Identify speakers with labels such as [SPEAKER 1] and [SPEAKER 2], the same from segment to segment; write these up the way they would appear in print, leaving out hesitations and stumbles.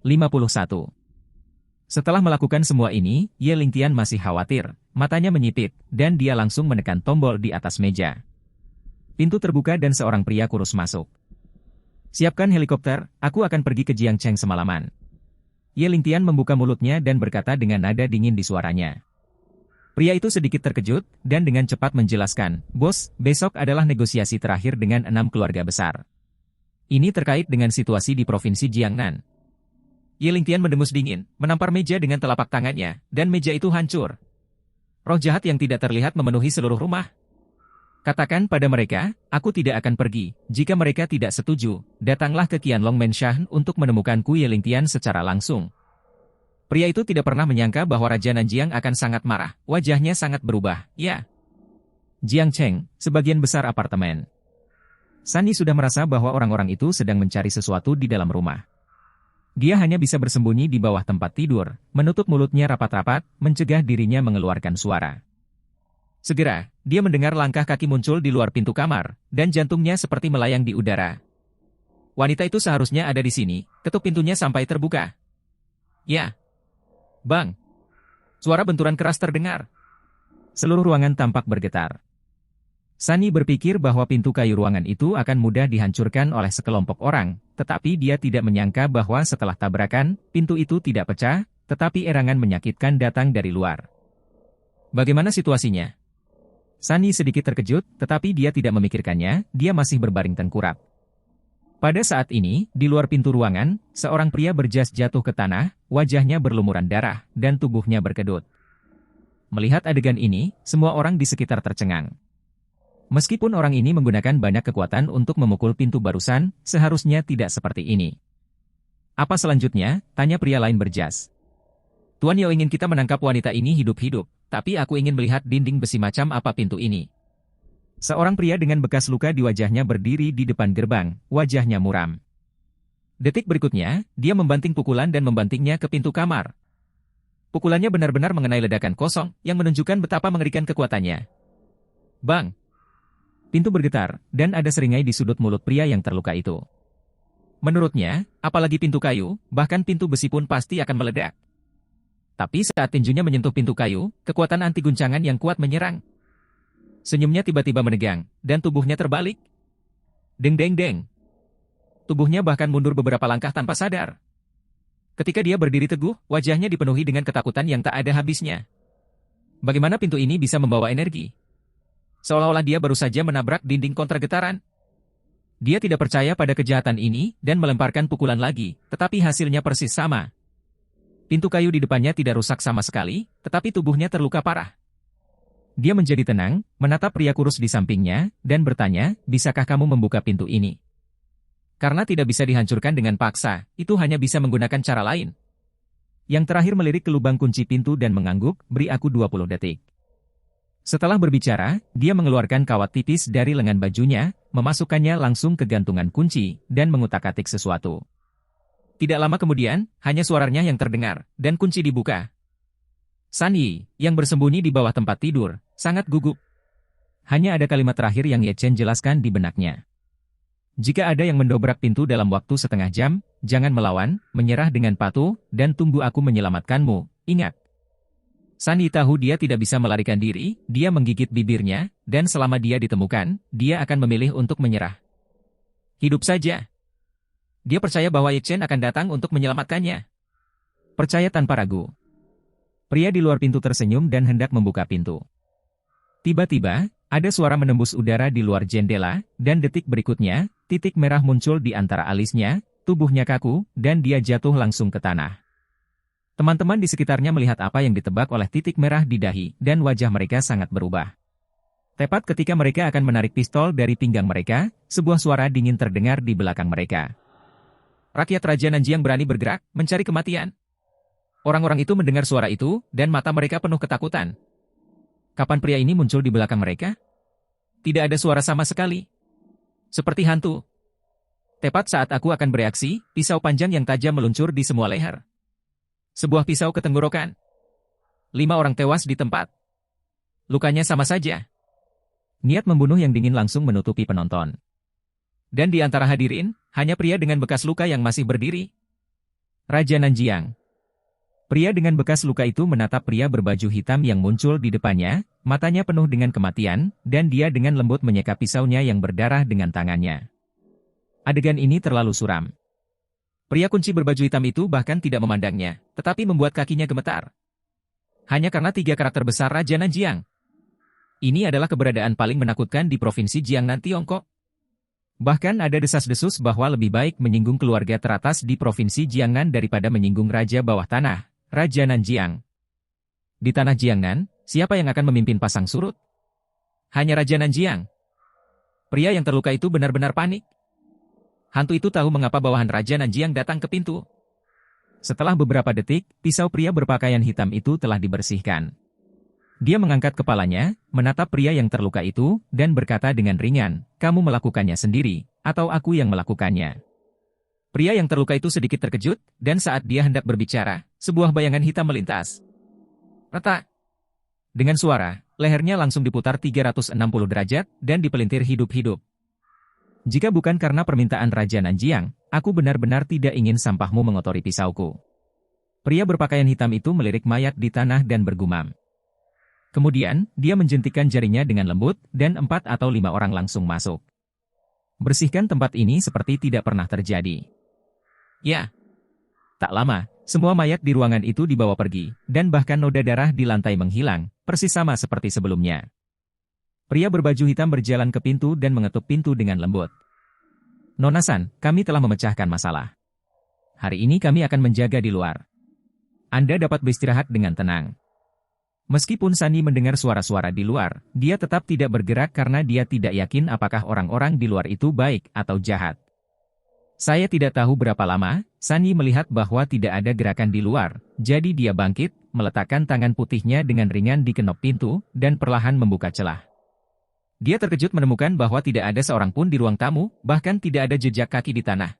[SPEAKER 1] 51. Setelah melakukan semua ini, Ye Lingtian masih khawatir, matanya menyipit, dan dia langsung menekan tombol di atas meja. Pintu terbuka dan seorang pria kurus masuk. Siapkan helikopter, aku akan pergi ke Jiangcheng semalaman. Ye Lingtian membuka mulutnya dan berkata dengan nada dingin di suaranya. Pria itu sedikit terkejut, dan dengan cepat menjelaskan, Bos, besok adalah negosiasi terakhir dengan 6 keluarga besar. Ini terkait dengan situasi di Provinsi Jiangnan. Ye Lingtian mendengus dingin, menampar meja dengan telapak tangannya, dan meja itu hancur. Roh jahat yang tidak terlihat memenuhi seluruh rumah. Katakan pada mereka, aku tidak akan pergi. Jika mereka tidak setuju, datanglah ke Qianlong Mansion untuk menemukanku. Ye Lingtian secara langsung. Pria itu tidak pernah menyangka bahwa Raja Nanjiang akan sangat marah. Wajahnya sangat berubah. Ya. Jiangcheng, sebagian besar apartemen. Sunny sudah merasa bahwa orang-orang itu sedang mencari sesuatu di dalam rumah. Dia hanya bisa bersembunyi di bawah tempat tidur, menutup mulutnya rapat-rapat, mencegah dirinya mengeluarkan suara. Segera, dia mendengar langkah kaki muncul di luar pintu kamar, dan jantungnya seperti melayang di udara. Wanita itu seharusnya ada di sini, ketuk pintunya sampai terbuka. Ya. Bang. Suara benturan keras terdengar. Seluruh ruangan tampak bergetar. Sunny berpikir bahwa pintu kayu ruangan itu akan mudah dihancurkan oleh sekelompok orang, tetapi dia tidak menyangka bahwa setelah tabrakan, pintu itu tidak pecah, tetapi erangan menyakitkan datang dari luar. Bagaimana situasinya? Sunny sedikit terkejut, tetapi dia tidak memikirkannya, dia masih berbaring tengkurap. Pada saat ini, di luar pintu ruangan, seorang pria berjas jatuh ke tanah, wajahnya berlumuran darah, dan tubuhnya berkedut. Melihat adegan ini, semua orang di sekitar tercengang. Meskipun orang ini menggunakan banyak kekuatan untuk memukul pintu barusan, seharusnya tidak seperti ini. Apa selanjutnya? Tanya pria lain berjas. Tuan Yao ingin kita menangkap wanita ini hidup-hidup, tapi aku ingin melihat dinding besi macam apa pintu ini. Seorang pria dengan bekas luka di wajahnya berdiri di depan gerbang, wajahnya muram. Detik berikutnya, dia membanting pukulan dan membantingnya ke pintu kamar. Pukulannya benar-benar mengenai ledakan kosong, yang menunjukkan betapa mengerikan kekuatannya. Bang! Pintu bergetar, dan ada seringai di sudut mulut pria yang terluka itu. Menurutnya, apalagi pintu kayu, bahkan pintu besi pun pasti akan meledak. Tapi saat tinjunya menyentuh pintu kayu, kekuatan anti guncangan yang kuat menyerang. Senyumnya tiba-tiba menegang, dan tubuhnya terbalik. Deng-deng-deng. Tubuhnya bahkan mundur beberapa langkah tanpa sadar. Ketika dia berdiri teguh, wajahnya dipenuhi dengan ketakutan yang tak ada habisnya. Bagaimana pintu ini bisa membawa energi? Seolah-olah dia baru saja menabrak dinding kontragetaran. Dia tidak percaya pada kejahatan ini, dan melemparkan pukulan lagi, tetapi hasilnya persis sama. Pintu kayu di depannya tidak rusak sama sekali, tetapi tubuhnya terluka parah. Dia menjadi tenang, menatap pria kurus di sampingnya, dan bertanya, bisakah kamu membuka pintu ini? Karena tidak bisa dihancurkan dengan paksa, itu hanya bisa menggunakan cara lain. Yang terakhir melirik ke lubang kunci pintu dan mengangguk, beri aku 20 detik. Setelah berbicara, dia mengeluarkan kawat tipis dari lengan bajunya, memasukkannya langsung ke gantungan kunci, dan mengutak-atik sesuatu. Tidak lama kemudian, hanya suaranya yang terdengar, dan kunci dibuka. Sunny, yang bersembunyi di bawah tempat tidur, sangat gugup. Hanya ada kalimat terakhir yang Ye Chen jelaskan di benaknya. Jika ada yang mendobrak pintu dalam waktu setengah jam, jangan melawan, menyerah dengan patuh, dan tunggu aku menyelamatkanmu, ingat. Sunny tahu dia tidak bisa melarikan diri, dia menggigit bibirnya, dan selama dia ditemukan, dia akan memilih untuk menyerah. Hidup saja. Dia percaya bahwa Ye Chen akan datang untuk menyelamatkannya. Percaya tanpa ragu. Pria di luar pintu tersenyum dan hendak membuka pintu. Tiba-tiba, ada suara menembus udara di luar jendela, dan detik berikutnya, titik merah muncul di antara alisnya, tubuhnya kaku, dan dia jatuh langsung ke tanah. Teman-teman di sekitarnya melihat apa yang ditebak oleh titik merah di dahi, dan wajah mereka sangat berubah. Tepat ketika mereka akan menarik pistol dari pinggang mereka, sebuah suara dingin terdengar di belakang mereka. Rakyat Raja Nanjiang berani bergerak, mencari kematian. Orang-orang itu mendengar suara itu, dan mata mereka penuh ketakutan. Kapan pria ini muncul di belakang mereka? Tidak ada suara sama sekali. Seperti hantu. Tepat saat aku akan bereaksi, pisau panjang yang tajam meluncur di semua leher. Sebuah pisau ke tenggorokan. 5 orang tewas di tempat. Lukanya sama saja. Niat membunuh yang dingin langsung menutupi penonton. Dan di antara hadirin, hanya pria dengan bekas luka yang masih berdiri. Raja Nanjiang. Pria dengan bekas luka itu menatap pria berbaju hitam yang muncul di depannya, matanya penuh dengan kematian, dan dia dengan lembut menyeka pisaunya yang berdarah dengan tangannya. Adegan ini terlalu suram. Pria kunci berbaju hitam itu bahkan tidak memandangnya, tetapi membuat kakinya gemetar. Hanya karena 3 karakter besar Raja Nanjiang. Ini adalah keberadaan paling menakutkan di Provinsi Jiangnan Tiongkok. Bahkan ada desas-desus bahwa lebih baik menyinggung keluarga teratas di Provinsi Jiangnan daripada menyinggung Raja Bawah Tanah, Raja Nanjiang. Di tanah Jiangnan, siapa yang akan memimpin pasang surut? Hanya Raja Nanjiang. Pria yang terluka itu benar-benar panik. Hantu itu tahu mengapa bawahan Raja Nanjiang datang ke pintu. Setelah beberapa detik, pisau pria berpakaian hitam itu telah dibersihkan. Dia mengangkat kepalanya, menatap pria yang terluka itu, dan berkata dengan ringan, "Kamu melakukannya sendiri, atau aku yang melakukannya?" Pria yang terluka itu sedikit terkejut, dan saat dia hendak berbicara, sebuah bayangan hitam melintas. Retak. Dengan suara, lehernya langsung diputar 360 derajat, dan dipelintir hidup-hidup. Jika bukan karena permintaan Raja Nanjiang, aku benar-benar tidak ingin sampahmu mengotori pisauku. Pria berpakaian hitam itu melirik mayat di tanah dan bergumam. Kemudian, dia menjentikkan jarinya dengan lembut, dan 4 atau 5 orang langsung masuk. Bersihkan tempat ini seperti tidak pernah terjadi. Ya. Tak lama, semua mayat di ruangan itu dibawa pergi, dan bahkan noda darah di lantai menghilang, persis sama seperti sebelumnya. Pria berbaju hitam berjalan ke pintu dan mengetuk pintu dengan lembut. Nona San, kami telah memecahkan masalah. Hari ini kami akan menjaga di luar. Anda dapat beristirahat dengan tenang. Meskipun Sunny mendengar suara-suara di luar, dia tetap tidak bergerak karena dia tidak yakin apakah orang-orang di luar itu baik atau jahat. Saya tidak tahu berapa lama, Sunny melihat bahwa tidak ada gerakan di luar, jadi dia bangkit, meletakkan tangan putihnya dengan ringan di kenop pintu, dan perlahan membuka celah. Dia terkejut menemukan bahwa tidak ada seorang pun di ruang tamu, bahkan tidak ada jejak kaki di tanah.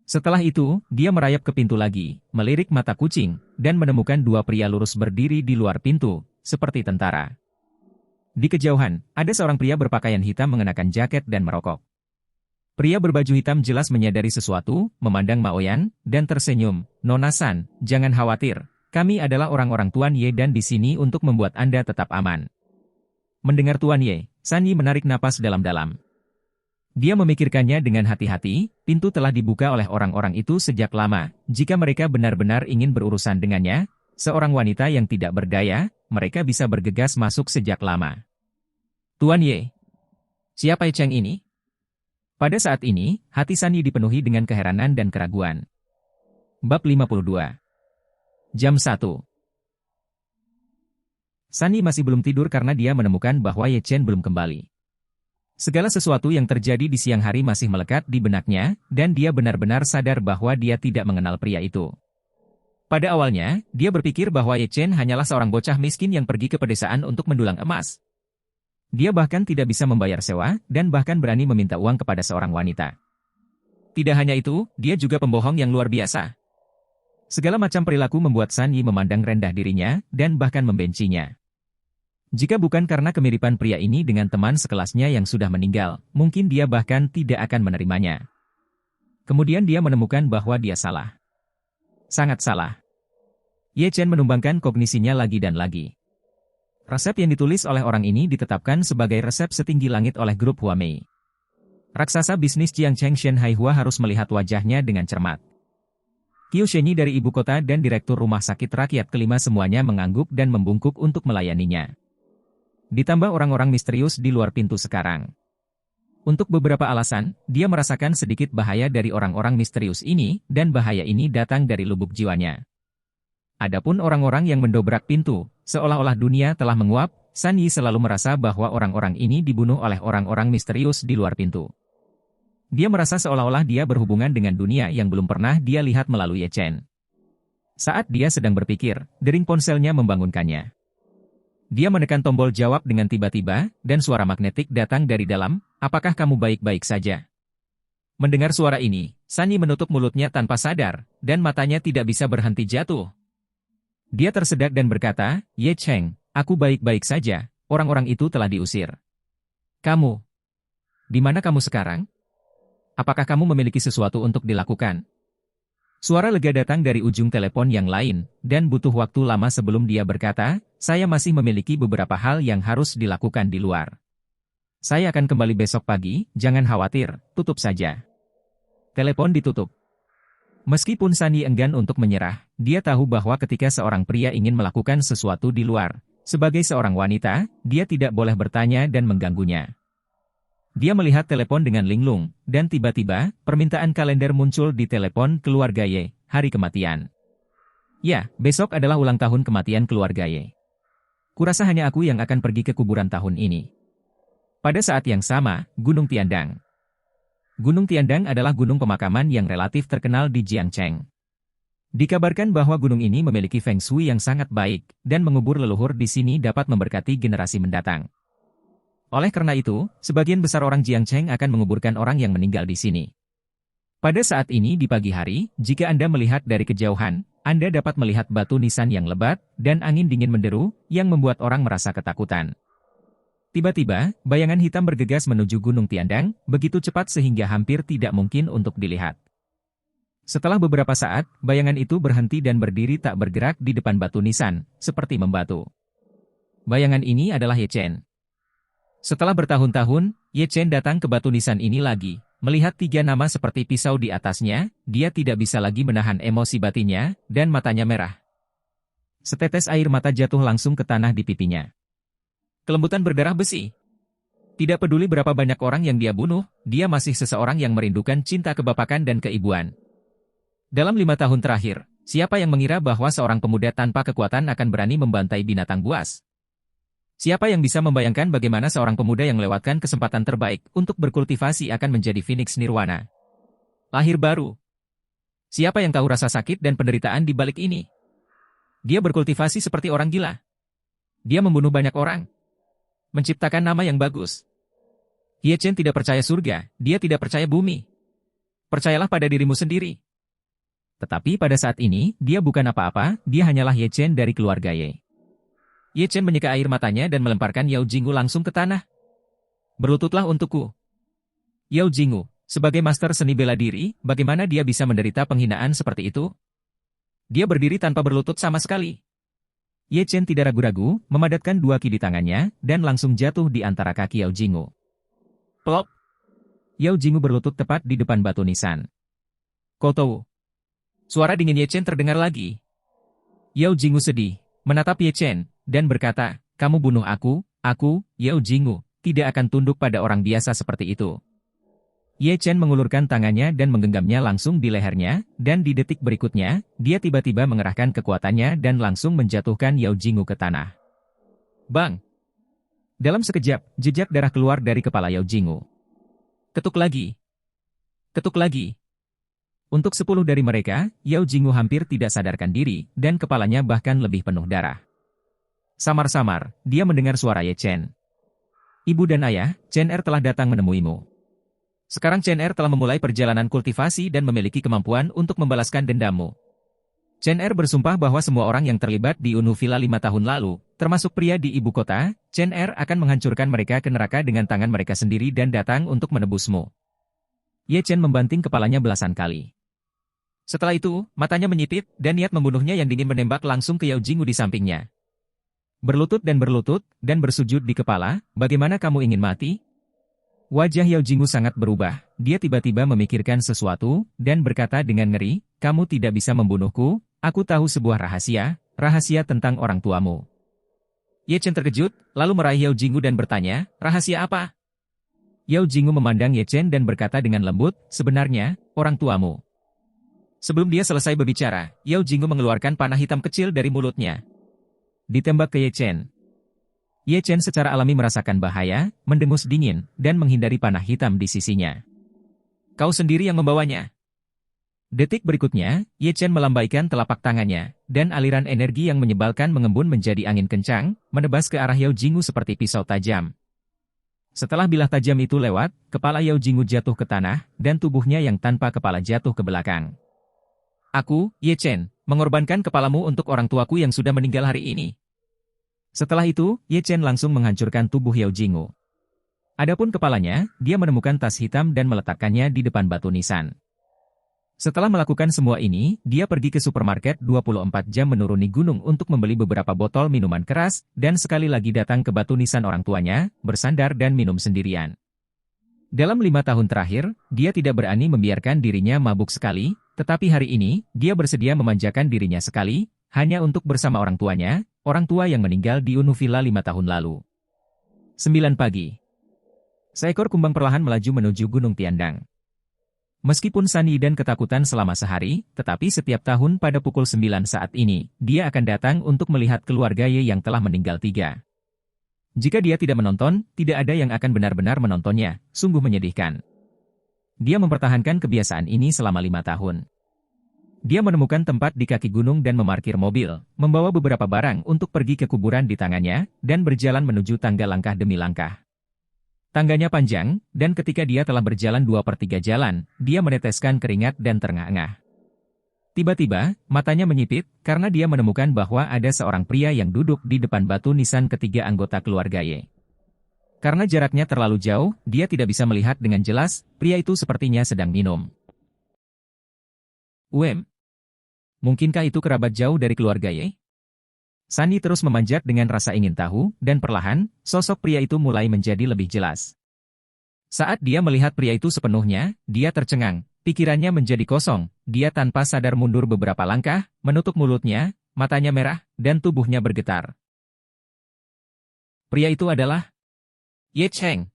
[SPEAKER 1] Setelah itu, dia merayap ke pintu lagi, melirik mata kucing, dan menemukan 2 pria lurus berdiri di luar pintu, seperti tentara. Di kejauhan, ada seorang pria berpakaian hitam mengenakan jaket dan merokok. Pria berbaju hitam jelas menyadari sesuatu, memandang Maoyan, dan tersenyum. Nona San, jangan khawatir, kami adalah orang-orang Tuan Ye dan di sini untuk membuat Anda tetap aman. Mendengar Tuan Ye, Sunny menarik napas dalam-dalam. Dia memikirkannya dengan hati-hati, pintu telah dibuka oleh orang-orang itu sejak lama. Jika mereka benar-benar ingin berurusan dengannya, seorang wanita yang tidak berdaya, mereka bisa bergegas masuk sejak lama. Tuan Ye. Siapa Cheng ini? Pada saat ini, hati Sunny dipenuhi dengan keheranan dan keraguan. Bab 52. Jam 1. Sunny masih belum tidur karena dia menemukan bahwa Ye Chen belum kembali. Segala sesuatu yang terjadi di siang hari masih melekat di benaknya, dan dia benar-benar sadar bahwa dia tidak mengenal pria itu. Pada awalnya, dia berpikir bahwa Ye Chen hanyalah seorang bocah miskin yang pergi ke pedesaan untuk mendulang emas. Dia bahkan tidak bisa membayar sewa, dan bahkan berani meminta uang kepada seorang wanita. Tidak hanya itu, dia juga pembohong yang luar biasa. Segala macam perilaku membuat Sunny memandang rendah dirinya, dan bahkan membencinya. Jika bukan karena kemiripan pria ini dengan teman sekelasnya yang sudah meninggal, mungkin dia bahkan tidak akan menerimanya. Kemudian dia menemukan bahwa dia salah. Sangat salah. Ye Chen menumbangkan kognisinya lagi dan lagi. Resep yang ditulis oleh orang ini ditetapkan sebagai resep setinggi langit oleh grup Huamei. Raksasa bisnis Jiang Cheng Shen Haihua harus melihat wajahnya dengan cermat. Qiu Shenyi dari ibu kota dan direktur rumah sakit rakyat kelima semuanya mengangguk dan membungkuk untuk melayaninya. Ditambah orang-orang misterius di luar pintu sekarang. Untuk beberapa alasan, dia merasakan sedikit bahaya dari orang-orang misterius ini, dan bahaya ini datang dari lubuk jiwanya. Adapun orang-orang yang mendobrak pintu, seolah-olah dunia telah menguap, Sunny selalu merasa bahwa orang-orang ini dibunuh oleh orang-orang misterius di luar pintu. Dia merasa seolah-olah dia berhubungan dengan dunia yang belum pernah dia lihat melalui Ye Chen. Saat dia sedang berpikir, dering ponselnya membangunkannya. Dia menekan tombol jawab dengan tiba-tiba, dan suara magnetik datang dari dalam, apakah kamu baik-baik saja? Mendengar suara ini, Sunny menutup mulutnya tanpa sadar, dan matanya tidak bisa berhenti jatuh. Dia tersedak dan berkata, Ye Cheng, aku baik-baik saja, orang-orang itu telah diusir. Kamu? Di mana kamu sekarang? Apakah kamu memiliki sesuatu untuk dilakukan? Suara lega datang dari ujung telepon yang lain, dan butuh waktu lama sebelum dia berkata, saya masih memiliki beberapa hal yang harus dilakukan di luar. Saya akan kembali besok pagi, jangan khawatir, tutup saja. Telepon ditutup. Meskipun Sunny enggan untuk menyerah, dia tahu bahwa ketika seorang pria ingin melakukan sesuatu di luar, sebagai seorang wanita, dia tidak boleh bertanya dan mengganggunya. Dia melihat telepon dengan linglung, dan tiba-tiba, permintaan kalender muncul di telepon keluarga Ye, hari kematian. Ya, besok adalah ulang tahun kematian keluarga Ye. Kurasa hanya aku yang akan pergi ke kuburan tahun ini. Pada saat yang sama, Gunung Tiandang. Gunung Tiandang adalah gunung pemakaman yang relatif terkenal di Jiangcheng. Dikabarkan bahwa gunung ini memiliki feng shui yang sangat baik, dan mengubur leluhur di sini dapat memberkati generasi mendatang. Oleh karena itu, sebagian besar orang Jiangcheng akan menguburkan orang yang meninggal di sini. Pada saat ini di pagi hari, jika Anda melihat dari kejauhan, Anda dapat melihat batu nisan yang lebat, dan angin dingin menderu, yang membuat orang merasa ketakutan. Tiba-tiba, bayangan hitam bergegas menuju Gunung Tiandang, begitu cepat sehingga hampir tidak mungkin untuk dilihat. Setelah beberapa saat, bayangan itu berhenti dan berdiri tak bergerak di depan batu nisan, seperti membatu. Bayangan ini adalah Ye Chen. Setelah bertahun-tahun, Ye Chen datang ke batu nisan ini lagi. Melihat 3 nama seperti pisau di atasnya, dia tidak bisa lagi menahan emosi batinnya, dan matanya merah. Setetes air mata jatuh langsung ke tanah di pipinya. Kelembutan berdarah besi. Tidak peduli berapa banyak orang yang dia bunuh, dia masih seseorang yang merindukan cinta kebapakan dan keibuan. Dalam 5 tahun terakhir, siapa yang mengira bahwa seorang pemuda tanpa kekuatan akan berani membantai binatang buas? Siapa yang bisa membayangkan bagaimana seorang pemuda yang melewatkan kesempatan terbaik untuk berkultivasi akan menjadi Phoenix Nirwana? Lahir baru. Siapa yang tahu rasa sakit dan penderitaan di balik ini? Dia berkultivasi seperti orang gila. Dia membunuh banyak orang. Menciptakan nama yang bagus. Ye Chen tidak percaya surga, dia tidak percaya bumi. Percayalah pada dirimu sendiri. Tetapi pada saat ini, dia bukan apa-apa, dia hanyalah Ye Chen dari keluarga Ye. Ye Chen menyeka air matanya dan melemparkan Yao Jinggu langsung ke tanah. Berlututlah untukku. Yao Jinggu, sebagai master seni bela diri, bagaimana dia bisa menderita penghinaan seperti itu? Dia berdiri tanpa berlutut sama sekali. Ye Chen tidak ragu-ragu, memadatkan 2 ki di tangannya, dan langsung jatuh di antara kaki Yao Jinggu. Plop! Yao Jinggu berlutut tepat di depan batu nisan. Kotou. Suara dingin Ye Chen terdengar lagi. Yao Jinggu sedih, menatap Ye Chen, dan berkata, kamu bunuh aku, Yao Jinggu, tidak akan tunduk pada orang biasa seperti itu. Ye Chen mengulurkan tangannya dan menggenggamnya langsung di lehernya, dan di detik berikutnya, dia tiba-tiba mengerahkan kekuatannya dan langsung menjatuhkan Yao Jinggu ke tanah. Bang! Dalam sekejap, jejak darah keluar dari kepala Yao Jinggu. Ketuk lagi. Ketuk lagi. Untuk 10 dari mereka, Yao Jinggu hampir tidak sadarkan diri, dan kepalanya bahkan lebih penuh darah. Samar-samar, dia mendengar suara Ye Chen. Ibu dan ayah, Chen Er telah datang menemuimu. Sekarang Chen Er telah memulai perjalanan kultivasi dan memiliki kemampuan untuk membalaskan dendammu. Chen Er bersumpah bahwa semua orang yang terlibat di Unu Villa 5 tahun lalu, termasuk pria di ibu kota, Chen Er akan menghancurkan mereka ke neraka dengan tangan mereka sendiri dan datang untuk menebusmu. Ye Chen membanting kepalanya belasan kali. Setelah itu, matanya menyipit, dan niat membunuhnya yang dingin menembak langsung ke Yao Jinggu di sampingnya. Berlutut, dan bersujud di kepala, bagaimana kamu ingin mati? Wajah Yao Jinggu sangat berubah, dia tiba-tiba memikirkan sesuatu, dan berkata dengan ngeri, kamu tidak bisa membunuhku, aku tahu sebuah rahasia tentang orang tuamu. Ye Chen terkejut, lalu meraih Yao Jinggu dan bertanya, rahasia apa? Yao Jinggu memandang Ye Chen dan berkata dengan lembut, sebenarnya, orang tuamu. Sebelum dia selesai berbicara, Yao Jinggu mengeluarkan panah hitam kecil dari mulutnya. Ditembak ke Ye Chen. Ye Chen secara alami merasakan bahaya, mendengus dingin, dan menghindari panah hitam di sisinya. Kau sendiri yang membawanya. Detik berikutnya, Ye Chen melambaikan telapak tangannya, dan aliran energi yang menyebalkan mengembun menjadi angin kencang, menebas ke arah Yao Jinggu seperti pisau tajam. Setelah bilah tajam itu lewat, kepala Yao Jinggu jatuh ke tanah, dan tubuhnya yang tanpa kepala jatuh ke belakang. Aku, Ye Chen, mengorbankan kepalamu untuk orang tuaku yang sudah meninggal hari ini. Setelah itu, Ye Chen langsung menghancurkan tubuh Yao Jinggu. Adapun kepalanya, dia menemukan tas hitam dan meletakkannya di depan batu nisan. Setelah melakukan semua ini, dia pergi ke supermarket 24 jam menuruni gunung untuk membeli beberapa botol minuman keras, dan sekali lagi datang ke batu nisan orang tuanya, bersandar dan minum sendirian. Dalam 5 tahun terakhir, dia tidak berani membiarkan dirinya mabuk sekali, tetapi hari ini, dia bersedia memanjakan dirinya sekali, hanya untuk bersama orang tuanya, orang tua yang meninggal di Unuvilla 5 tahun lalu. 9 pagi. Seekor kumbang perlahan melaju menuju Gunung Tiandang. Meskipun Sunny dan ketakutan selama sehari, tetapi setiap tahun pada pukul 9 saat ini, dia akan datang untuk melihat keluarga Ye yang telah meninggal 3. Jika dia tidak menonton, tidak ada yang akan benar-benar menontonnya, sungguh menyedihkan. Dia mempertahankan kebiasaan ini selama 5 tahun. Dia menemukan tempat di kaki gunung dan memarkir mobil, membawa beberapa barang untuk pergi ke kuburan di tangannya, dan berjalan menuju tangga langkah demi langkah. Tangganya panjang, dan ketika dia telah berjalan 2/3 jalan, dia meneteskan keringat dan terengah-engah. Tiba-tiba, matanya menyipit, karena dia menemukan bahwa ada seorang pria yang duduk di depan batu nisan ketiga anggota keluarga Ye. Karena jaraknya terlalu jauh, dia tidak bisa melihat dengan jelas, pria itu sepertinya sedang minum. Mungkinkah itu kerabat jauh dari keluarga Ye? Sunny terus memanjat dengan rasa ingin tahu, dan perlahan, sosok pria itu mulai menjadi lebih jelas. Saat dia melihat pria itu sepenuhnya, dia tercengang, pikirannya menjadi kosong, dia tanpa sadar mundur beberapa langkah, menutup mulutnya, matanya merah, dan tubuhnya bergetar. Pria itu adalah Ye Cheng.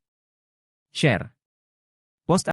[SPEAKER 1] Share. Post